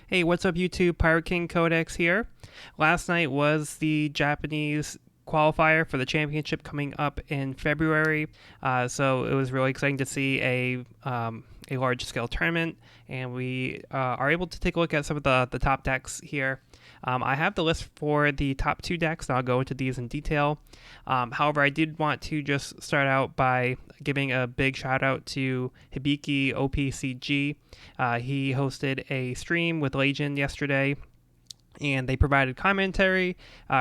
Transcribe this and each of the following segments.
Hey, what's up YouTube? Pirate King Codex here. Last night was the Japanese qualifier for the championship coming up in February. So it was really exciting to see a large scale tournament, and we are able to take a look at some of the top decks here. I have the list for the top two decks, and I'll go into these in detail. However, I did want to just start out by giving a big shout out to Hibiki OPCG. He hosted a stream with Leijin yesterday, and they provided commentary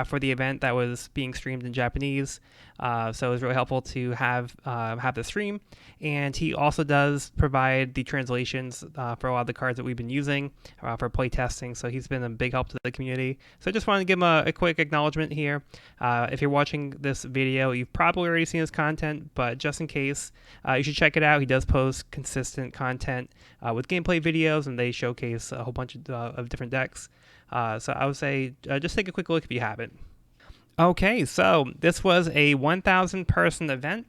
for the event that was being streamed in Japanese. So it was really helpful to have the stream. And he also does provide the translations for a lot of the cards that we've been using for playtesting. So he's been a big help to the community. So I just wanted to give him a quick acknowledgement here. If you're watching this video, you've probably already seen his content, but just in case, you should check it out. He does post consistent content with gameplay videos, and they showcase a whole bunch of different decks. So I would say just take a quick look if you haven't. Okay, so this was a 1,000 person event.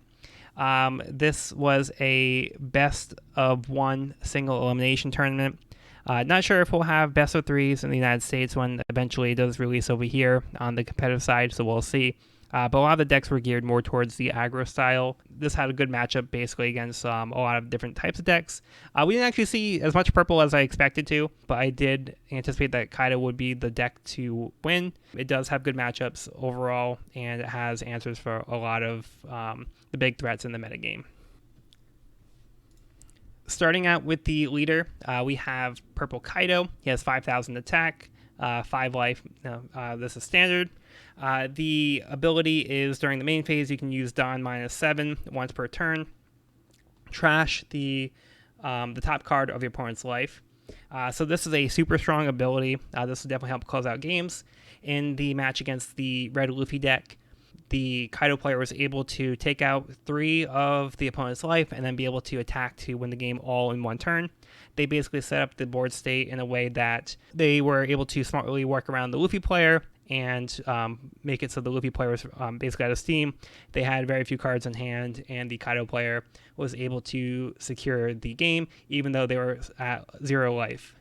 This was a best of one single elimination tournament. Not sure if we'll have best of threes in the United States when eventually it does release over here on the competitive side, so we'll see. But a lot of the decks were geared more towards the aggro style. This had a good matchup basically against a lot of different types of decks. We didn't actually see as much purple as I expected to, but I did anticipate that Kaido would be the deck to win. It does have good matchups overall, and it has answers for a lot of the big threats in the metagame. Starting out with the leader, we have Purple Kaido. He has 5,000 attack, 5 life. This is standard. The ability is during the main phase, you can use Dawn -7 once per turn. Trash the top card of your opponent's life. So this is a super strong ability. This will definitely help close out games. In the match against the Red Luffy deck, the Kaido player was able to take out 3 of the opponent's life and then be able to attack to win the game all in one turn. They basically set up the board state in a way that they were able to smartly work around the Luffy player and make it so the Luffy player was basically out of steam. They had very few cards in hand, and the Kaido player was able to secure the game even though they were at 0 life.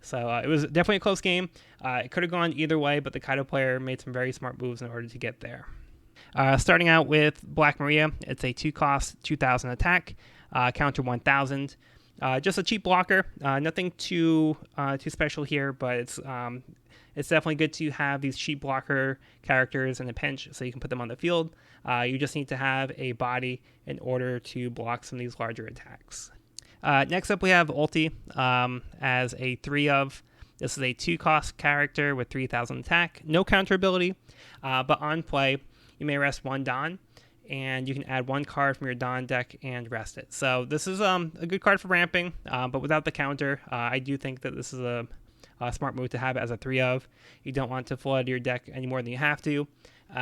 So it was definitely a close game. It could have gone either way, but the Kaido player made some very smart moves in order to get there. Starting out with Black Maria, it's a 2-cost, 2,000 attack, counter 1,000. Just a cheap blocker, nothing too special here, but it's definitely good to have these cheap blocker characters in a pinch so you can put them on the field. You just need to have a body in order to block some of these larger attacks. Next up we have Ulti as a 3-of. This is a 2-cost character with 3,000 attack, no counter ability, but on play, you may rest 1 Dawn, and you can add 1 card from your Dawn deck and rest it. So this is a good card for ramping, but without the counter, I do think that this is a smart move to have it as a 3-of. You don't want to flood your deck any more than you have to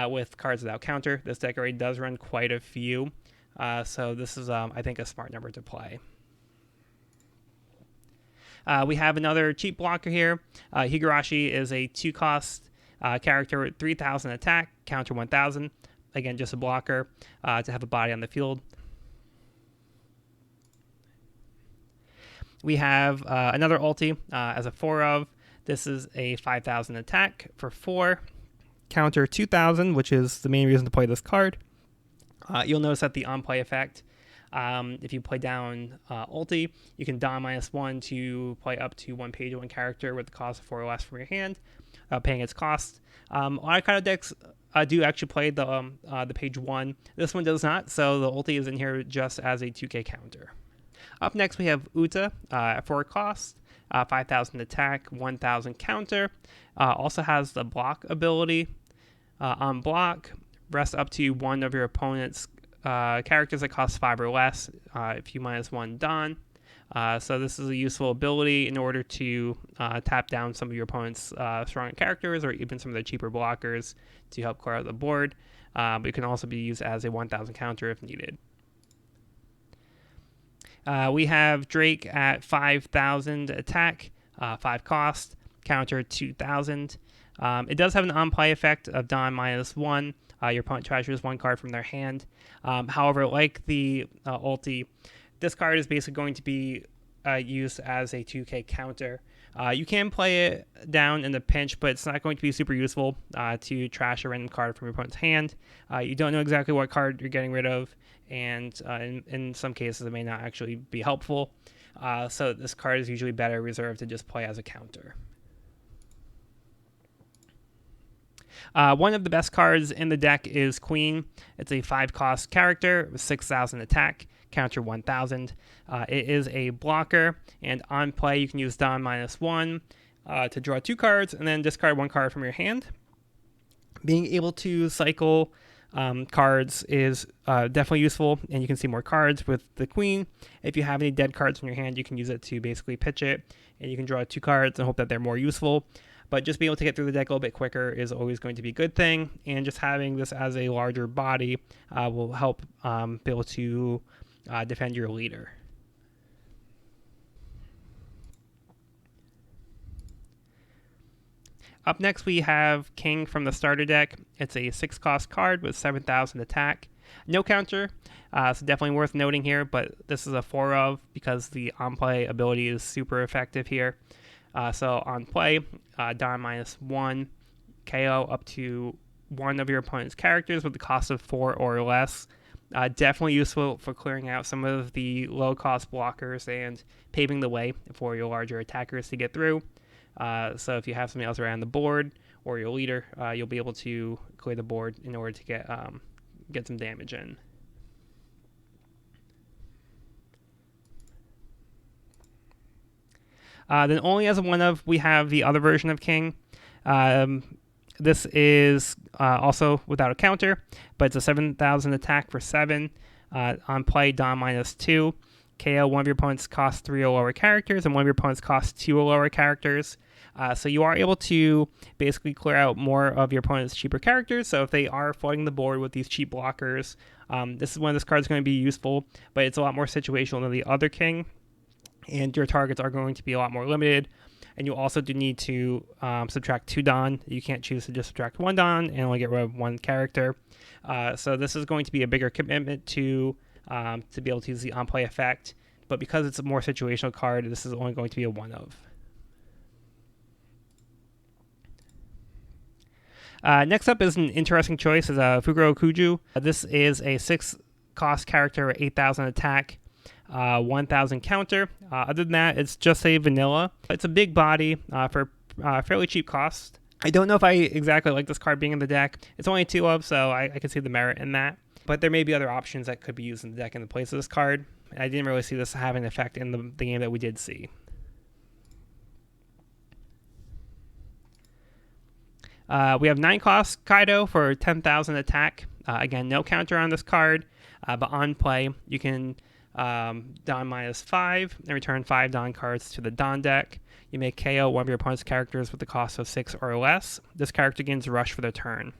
with cards without counter. This deck already does run quite a few, so this is, I think, a smart number to play. We have another cheap blocker here. Higurashi is a 2-cost character with 3,000 attack, counter 1,000. Again, just a blocker to have a body on the field. We have another ulti as a 4-of. This is a 5,000 attack for 4, counter 2,000, which is the main reason to play this card. You'll notice that the on-play effect, if you play down ulti, you can Dawn -1 to play up to 1 page 1 character with the cost of 4 or less from your hand, paying its cost. A lot of Kaido decks do actually play the page 1. This one does not, so the ulti is in here just as a 2k counter. Up next we have Uta at 4 cost, 5,000 attack, 1,000 counter. Also has the block ability. On block, rest up to 1 of your opponent's characters that cost 5 or less if you -1 Dawn. So this is a useful ability in order to tap down some of your opponent's stronger characters or even some of the cheaper blockers to help clear out the board. But it can also be used as a 1,000 counter if needed. We have Drake at 5,000 attack, 5 cost, counter 2,000. It does have an on-play effect of Dawn -1. Your opponent treasures 1 card from their hand. However, like the ulti, this card is basically going to be used as a 2k counter You can play it down in the pinch, but it's not going to be super useful to trash a random card from your opponent's hand. You don't know exactly what card you're getting rid of, and in some cases it may not actually be helpful. So this card is usually better reserved to just play as a counter. One of the best cards in the deck is Queen. It's a 5-cost character with 6,000 attack, counter 1,000. It is a blocker, and on play you can use Don -1 to draw 2 cards and then discard 1 card from your hand. Being able to cycle cards is definitely useful, and you can see more cards with the Queen. If you have any dead cards in your hand, you can use it to basically pitch it, and you can draw 2 cards and hope that they're more useful. But just being able to get through the deck a little bit quicker is always going to be a good thing, and just having this as a larger body will help be able to defend your leader. Up next, we have King from the starter deck. It's a 6-cost card with 7,000 attack. No counter, so definitely worth noting here, but this is a 4 of because the on-play ability is super effective here. So on play, Don -1, KO up to 1 of your opponent's characters with the cost of 4 or less. Definitely useful for clearing out some of the low-cost blockers and paving the way for your larger attackers to get through. So if you have something else around the board or your leader, you'll be able to clear the board in order to get some damage in. Then only as a 1 of, we have the other version of King. This is also without a counter, but it's a 7,000 attack for 7. On play, Don -2. KO 1 of your opponent's cost 3 or lower characters, and 1 of your opponent's cost 2 or lower characters. So you are able to basically clear out more of your opponent's cheaper characters. So if they are flooding the board with these cheap blockers, this is when this card is going to be useful, but it's a lot more situational than the other King, and your targets are going to be a lot more limited. And you also do need to subtract 2 Don. You can't choose to just subtract 1 Don and only get rid of 1 character. So this is going to be a bigger commitment to be able to use the on-play effect. But because it's a more situational card, this is only going to be a 1 of. Next up is an interesting choice, is Fuguro Kuju. This is a 6-cost character with 8,000 attack. 1,000 counter. Other than that, it's just a vanilla. It's a big body for fairly cheap cost. I don't know if I exactly like this card being in the deck. It's only 2 of, so I can see the merit in that. But there may be other options that could be used in the deck in the place of this card. I didn't really see this having an effect in the game that we did see. We have 9-cost Kaido for 10,000 attack. Again, no counter on this card, but on play, you can Don -5 and return 5 Don cards to the Don deck. You may KO 1 of your opponent's characters with the cost of 6 or less. This character gains rush for their turn.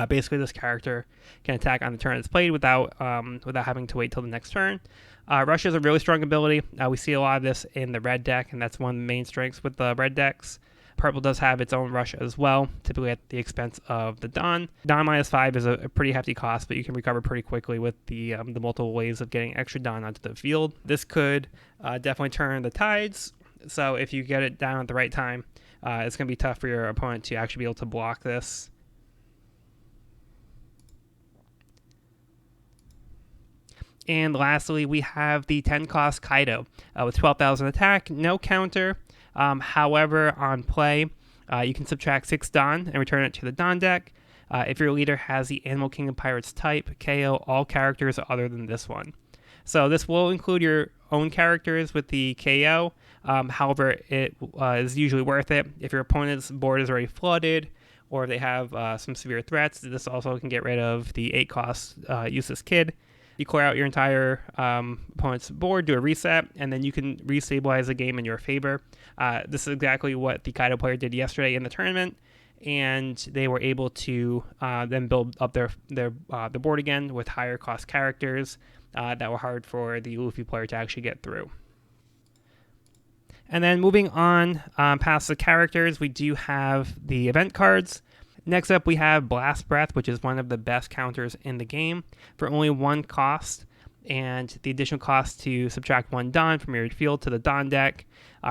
Basically, this character can attack on the turn it's played without having to wait till the next turn. Rush is a really strong ability. We see a lot of this in the red deck, and that's one of the main strengths with the red decks. Purple does have its own rush as well, typically at the expense of the Don. Don -5 is a pretty hefty cost, but you can recover pretty quickly with the multiple ways of getting extra Don onto the field. This could definitely turn the tides, so if you get it down at the right time, it's going to be tough for your opponent to actually be able to block this. And lastly, we have the 10-cost Kaido with 12,000 attack, no counter. However, on play, you can subtract 6 Don and return it to the Don deck. If your leader has the Animal Kingdom Pirates type, KO all characters other than this one. So this will include your own characters with the KO. However, it is usually worth it. If your opponent's board is already flooded, or if they have some severe threats, this also can get rid of the 8-cost useless kid. You clear out your entire opponent's board, do a reset, and then you can restabilize the game in your favor. This is exactly what the Kaido player did yesterday in the tournament, and they were able to then build up their board again with higher cost characters that were hard for the Luffy player to actually get through. And then moving on past the characters, we do have the event cards. Next up, we have Blast Breath, which is one of the best counters in the game. For only 1 cost, and the additional cost to subtract 1 Don from your field to the Don deck.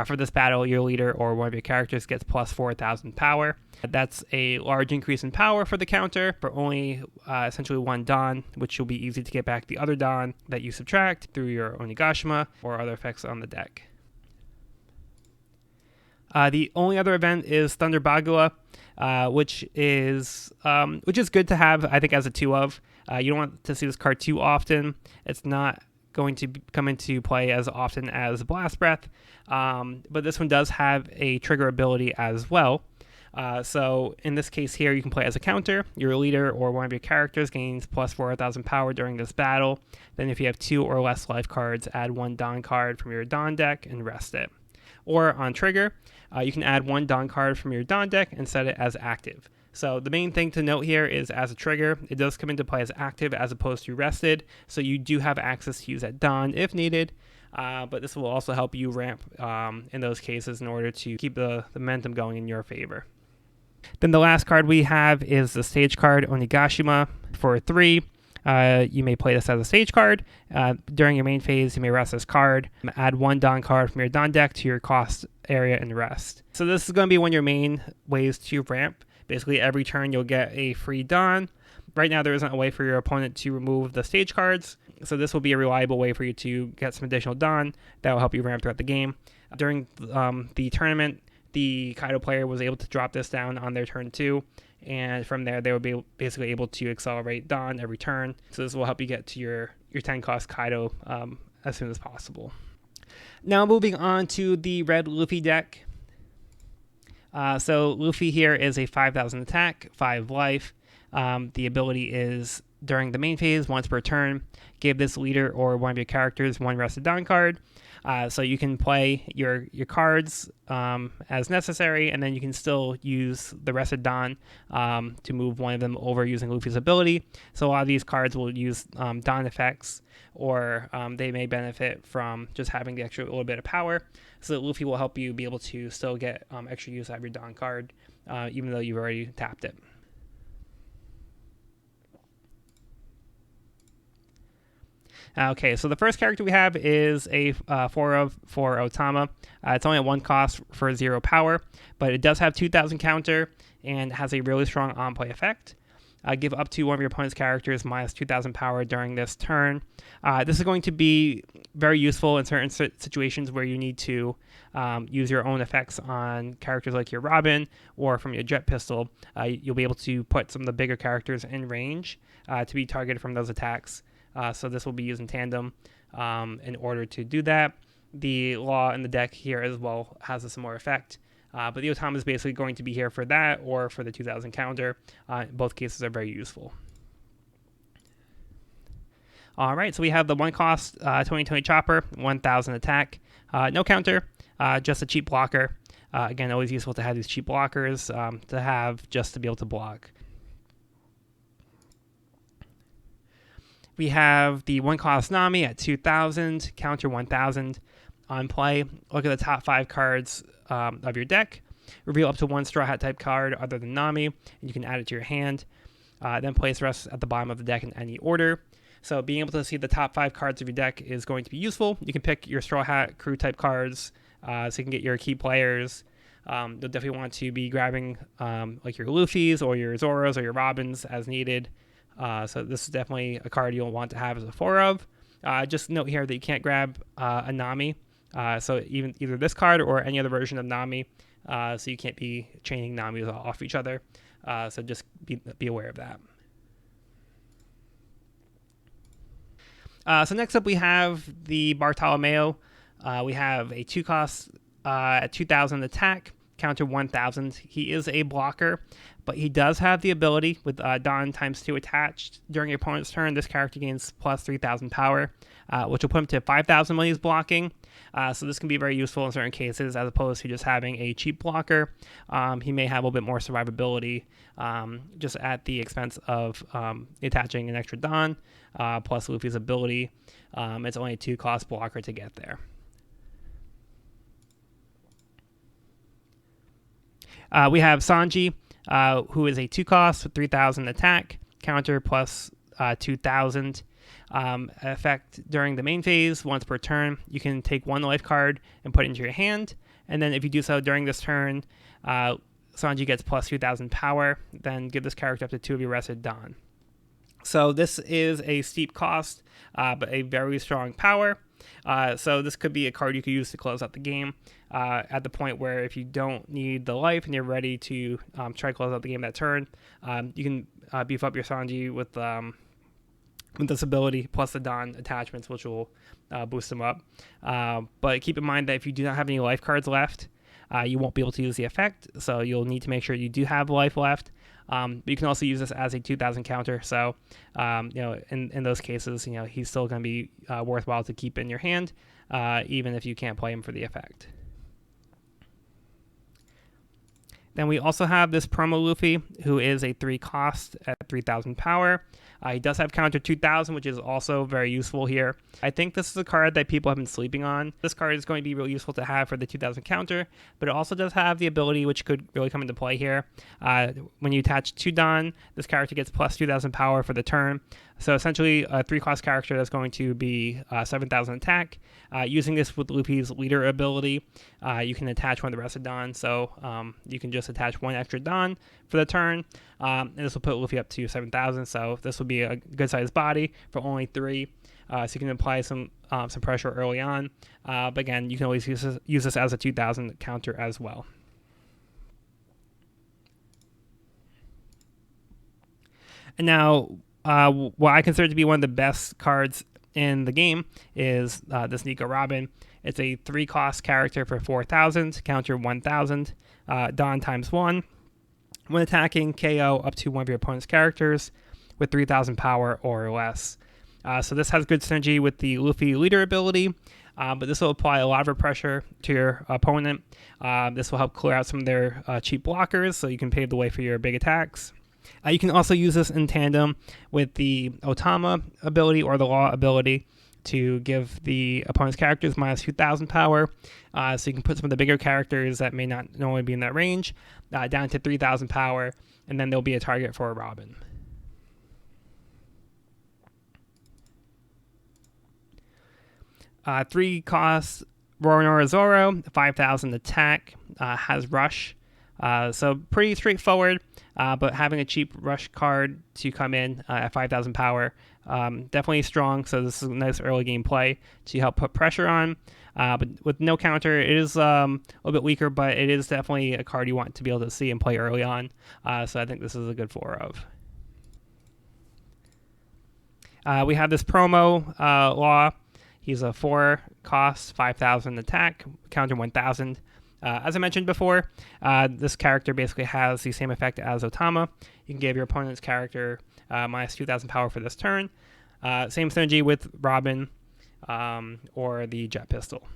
For this battle, your leader or one of your characters gets plus 4,000 power. That's a large increase in power for the counter, but only essentially 1 Don, which will be easy to get back the other Don that you subtract through your Onigashima or other effects on the deck. The only other event is Thunder Bagua, which is good to have, I think, as a 2-of. You don't want to see this card too often. It's not going to come into play as often as Blast Breath, but this one does have a trigger ability as well. So in this case here, you can play as a counter. Your leader or one of your characters gains plus 4,000 power during this battle. Then if you have 2 or less life cards, add 1 Don card from your Don deck and rest it. Or on trigger, you can add 1 Don card from your Don deck and set it as active. So the main thing to note here is as a trigger, it does come into play as active as opposed to rested. So you do have access to use that Don if needed. But this will also help you ramp in those cases in order to keep the momentum going in your favor. Then the last card we have is the stage card Onigashima for 3. You may play this as a stage card. During your main phase, you may rest this card. Add 1 Don card from your Don deck to your cost area and rest. So this is going to be one of your main ways to ramp. Basically, every turn you'll get a free Don. Right now, there isn't a way for your opponent to remove the stage cards, so this will be a reliable way for you to get some additional Don that will help you ramp throughout the game. During the tournament, the Kaido player was able to drop this down on their turn 2, and from there, they will be basically able to accelerate Don every turn. So this will help you get to your 10-cost Kaido as soon as possible. Now moving on to the red Luffy deck. So Luffy here is a 5,000 attack, 5 life. The ability is during the main phase, once per turn, give this leader or one of your characters 1 rested Don card. So you can play your cards as necessary, and then you can still use the rested Don to move one of them over using Luffy's ability. So a lot of these cards will use Don effects, or they may benefit from just having the extra little bit of power. So Luffy will help you be able to still get extra use out of your Don card, even though you've already tapped it. Okay, so the first character we have is a 4-of for Otama. It's only at 1 cost for 0 power, but it does have 2,000 counter and has a really strong on-play effect. Give up to one of your opponent's characters minus 2,000 power during this turn. This is going to be very useful in certain situations where you need to use your own effects on characters like your Robin or from your Jet Pistol. You'll be able to put some of the bigger characters in range to be targeted from those attacks. So this will be used in tandem in order to do that. The Law in the deck here as well has a similar effect. But the Otama is basically going to be here for that or for the 2,000 counter. Both cases are very useful. All right, so we have the 1 cost 2020 Chopper, 1,000 attack, no counter, just a cheap blocker. Again, always useful to have these cheap blockers to have just to be able to block. We have the 1 cost Nami at 2,000, counter 1,000. On play, look at the top 5 cards of your deck. Reveal up to 1 Straw Hat type card other than Nami, and you can add it to your hand. Then place the rest at the bottom of the deck in any order. So being able to see the top 5 cards of your deck is going to be useful. You can pick your Straw Hat crew type cards so you can get your key players. You'll definitely want to be grabbing like your Luffys or your Zoros or your Robins as needed. So this is definitely a card you'll want to have as a 4-of. Just note here that you can't grab a Nami. So either this card or any other version of Nami. So you can't be chaining Namis off each other. So just be aware of that. So next up we have the Bartolomeo. We have a 2 cost at 2,000 attack, counter 1,000. He is a blocker, but he does have the ability with Don times 2 attached. During your opponent's turn, this character gains plus 3,000 power, which will put him to 5,000 when he's blocking. So this can be very useful in certain cases as opposed to just having a cheap blocker. He may have a little bit more survivability just at the expense of attaching an extra Don plus Luffy's ability. It's only a 2 cost blocker to get there. We have Sanji, who is a 2 cost with 3,000 attack, counter plus 2,000. effect during the main phase. Once per turn, you can take 1 life card and put it into your hand. And then if you do so during this turn, Sanji gets plus 2,000 power. Then give this character up to 2 of your rested Don. So this is a steep cost, but a very strong power. So this could be a card you could use to close out the game at the point where if you don't need the life and you're ready to try to close out the game that turn, you can beef up your Sanji with this ability plus the Don attachments, which will boost them up. But keep in mind that if you do not have any life cards left, you won't be able to use the effect, so you'll need to make sure you do have life left. But you can also use this as a 2,000 counter, so in those cases, he's still going to be worthwhile to keep in your hand, even if you can't play him for the effect. Then we also have this promo Luffy, who is a 3 cost at 3,000 power. He does have counter 2,000, which is also very useful here. I think this is a card that people have been sleeping on. This card is going to be really useful to have for the 2,000 counter, but it also does have the ability, which could really come into play here. When you attach 2 Don, this character gets plus 2,000 power for the turn. So essentially a 3-cost character that's going to be 7,000 attack. Using this with Luffy's leader ability, you can attach 1 of the rest of Don. So you can just attach 1 extra Don for the turn. And this will put Luffy up to 7,000. So this will be a good sized body for only 3. So you can apply some pressure early on. But again, you can always use this as a 2,000 counter as well. And now, what I consider to be one of the best cards in the game is this Nico Robin. It's a 3-cost character for 4,000, counter 1,000, Don times 1. When attacking, KO up to 1 of your opponent's characters with 3,000 power or less. So this has good synergy with the Luffy leader ability, but this will apply a lot of pressure to your opponent. This will help clear out some of their cheap blockers, so you can pave the way for your big attacks. You can also use this in tandem with the Otama ability or the Law ability to give the opponent's characters minus 2,000 power. So you can put some of the bigger characters that may not normally be in that range down to 3,000 power, and then there'll be a target for a Robin. Three costs Roronoa Zoro, 5,000 attack, has Rush. So pretty straightforward, but having a cheap Rush card to come in at 5,000 power, definitely strong. So this is a nice early game play to help put pressure on. But with no counter, it is a little bit weaker, but it is definitely a card you want to be able to see and play early on. So I think this is a good 4 of. We have this promo Law. He's a 4 cost, 5,000 attack, counter 1,000. As I mentioned before, this character basically has the same effect as Otama. You can give your opponent's character minus 2,000 power for this turn. Same synergy with Robin or the Jet Pistol.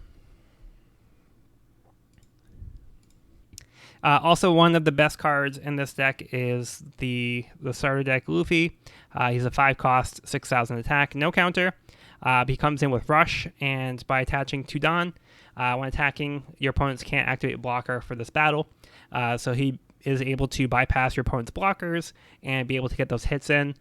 Also, one of the best cards in this deck is the starter deck Luffy. He's a 5 cost, 6,000 attack, no counter. He comes in with Rush, and by attaching to Don, when attacking, your opponents can't activate blocker for this battle. So he is able to bypass your opponent's blockers and be able to get those hits in.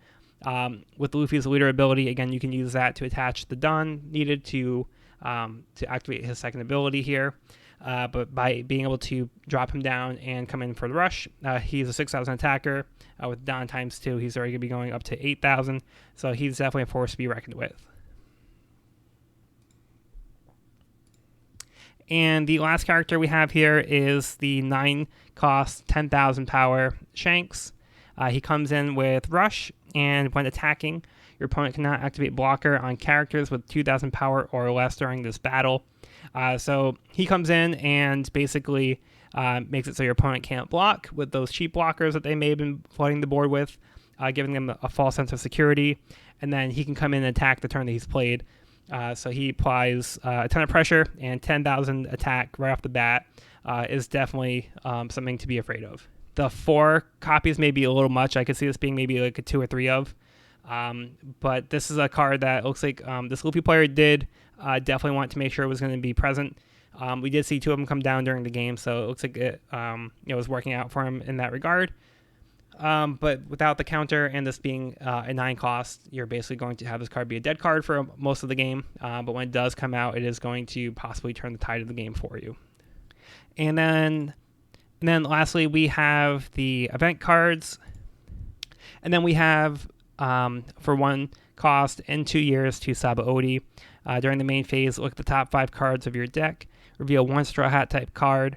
With Luffy's leader ability, again, you can use that to attach the Don needed to activate his second ability here. But by being able to drop him down and come in for the Rush, he's a 6,000 attacker. With Don times 2, he's already going to be going up to 8,000. So he's definitely a force to be reckoned with. And the last character we have here is the 9 cost, 10,000 power Shanks. He comes in with Rush, and when attacking, your opponent cannot activate blocker on characters with 2,000 power or less during this battle. So he comes in and basically makes it so your opponent can't block with those cheap blockers that they may have been flooding the board with, giving them a false sense of security. And then he can come in and attack the turn that he's played. So he applies a ton of pressure, and 10,000 attack right off the bat is definitely something to be afraid of. The 4 copies may be a little much. I could see this being maybe like a 2 or 3 of. But this is a card that looks like this Luffy player did definitely want to make sure it was going to be present. We did see 2 of them come down during the game, so it looks like it was working out for him in that regard. but without the counter and this being a 9 cost, you're basically going to have this card be a dead card for most of the game. But when it does come out, it is going to possibly turn the tide of the game for you. And then lastly, we have the event cards. And then we have, for 1 cost and 2 years, to Sabaody. During the main phase, look at the top 5 cards of your deck. Reveal 1 Straw Hat type card,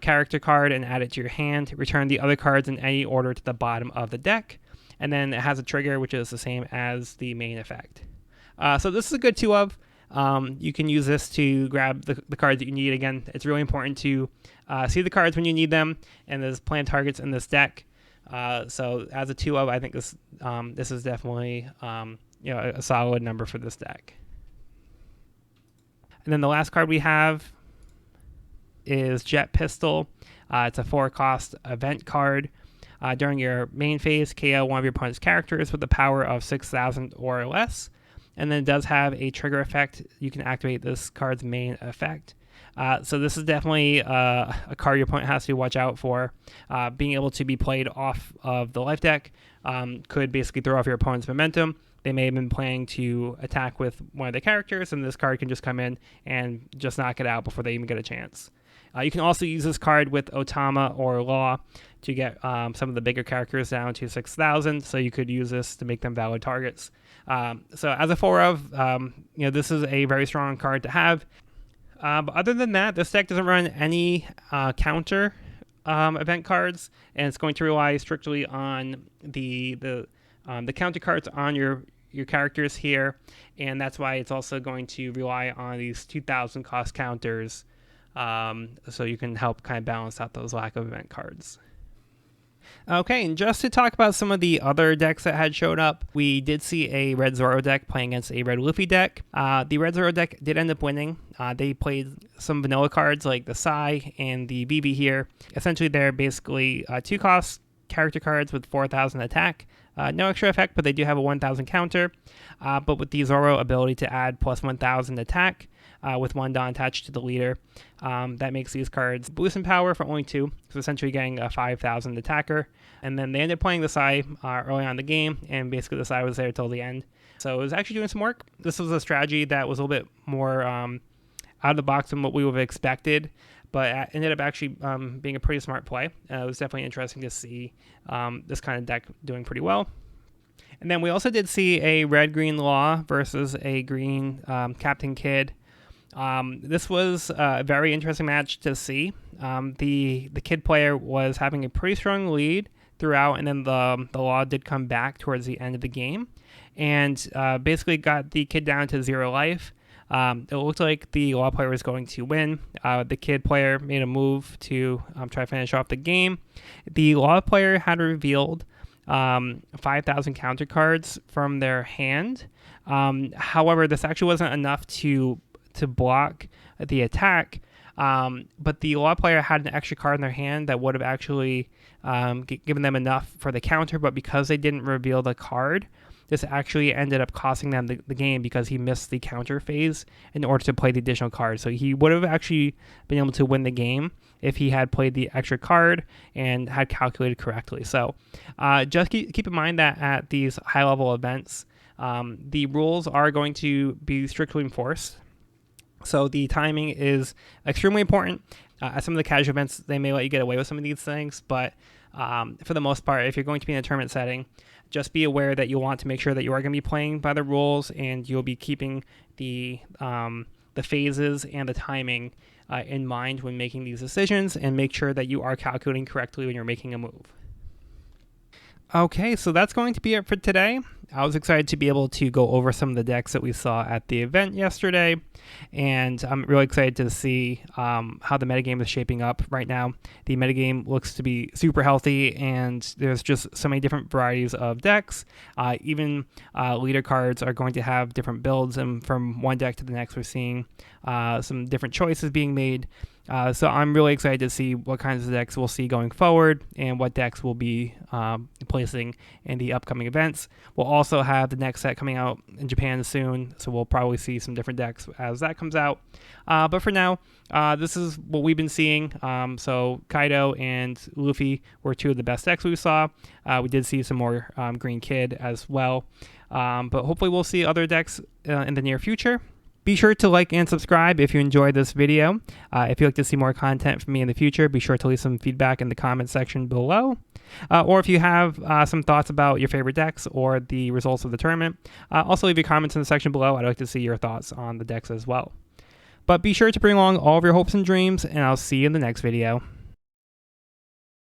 character card, and add it to your hand. Return the other cards in any order to the bottom of the deck. And then it has a trigger, which is the same as the main effect. So this is a good 2 of. You can use this to grab the cards that you need. Again, it's really important to see the cards when you need them, and there's planned targets in this deck. So as a 2 of, I think this is definitely a solid number for this deck. And then the last card we have is Jet Pistol. It's a 4 cost event card. During your main phase, KO one of your opponent's characters with the power of 6,000 or less. And then it does have a trigger effect. You can activate this card's main effect. So this is definitely a card your opponent has to watch out for. Being able to be played off of the life deck could basically throw off your opponent's momentum. They may have been planning to attack with one of the characters, and this card can just come in and just knock it out before they even get a chance. You can also use this card with Otama or Law to get some of the bigger characters down to 6,000, so you could use this to make them valid targets. So as a 4 of, this is a very strong card to have. But other than that, this deck doesn't run any counter event cards, and it's going to rely strictly on the counter cards on your characters here, and that's why it's also going to rely on these 2,000 cost counters, so you can help kind of balance out those lack of event cards. Okay, and just to talk about some of the other decks that had showed up, we did see a Red Zoro deck playing against a Red Luffy deck. The Red Zoro deck did end up winning. They played some vanilla cards like the Sai and the BB here. Essentially, they're basically 2 cost character cards with 4,000 attack. No extra effect, but they do have a 1,000 counter. But with the Zoro ability to add plus 1,000 attack, with 1 Don attached to the leader. That makes these cards boost in power for only 2, so essentially getting a 5,000 attacker. And then they ended up playing the Sai early on in the game, and basically the Sai was there till the end. So it was actually doing some work. This was a strategy that was a little bit more out of the box than what we would have expected, but ended up actually being a pretty smart play. It was definitely interesting to see this kind of deck doing pretty well. And then we also did see a red-green Law versus a green Captain Kidd. This was a very interesting match to see. The Kidd player was having a pretty strong lead throughout, and then the Law did come back towards the end of the game, and basically got the Kidd down to 0 life. It looked like the Law player was going to win. The Kidd player made a move to try to finish off the game. The Law player had revealed 5,000 counter cards from their hand. However, this actually wasn't enough to block the attack, but the Law player had an extra card in their hand that would have actually given them enough for the counter, but because they didn't reveal the card, this actually ended up costing them the game because he missed the counter phase in order to play the additional card. So he would have actually been able to win the game if he had played the extra card and had calculated correctly. So just keep in mind that at these high-level events, the rules are going to be strictly enforced. So the timing is extremely important. At some of the casual events, they may let you get away with some of these things, but for the most part, if you're going to be in a tournament setting, just be aware that you'll want to make sure that you are going to be playing by the rules, and you'll be keeping the phases and the timing in mind when making these decisions, and make sure that you are calculating correctly when you're making a move. Okay, so that's going to be it for today. I was excited to be able to go over some of the decks that we saw at the event yesterday, and I'm really excited to see how the metagame is shaping up right now. The metagame looks to be super healthy, and there's just so many different varieties of decks. Even leader cards are going to have different builds, and from one deck to the next, we're seeing some different choices being made. So I'm really excited to see what kinds of decks we'll see going forward and what decks we'll be placing in the upcoming events. We'll also have the next set coming out in Japan soon, so we'll probably see some different decks as that comes out. But for now, this is what we've been seeing. So Kaido and Luffy were two of the best decks we saw. We did see some more Green Kid as well. But hopefully we'll see other decks in the near future. Be sure to like and subscribe if you enjoyed this video. If you'd like to see more content from me in the future, be sure to leave some feedback in the comment section below. Or if you have some thoughts about your favorite decks or the results of the tournament, also leave your comments in the section below. I'd like to see your thoughts on the decks as well. But be sure to bring along all of your hopes and dreams, and I'll see you in the next video.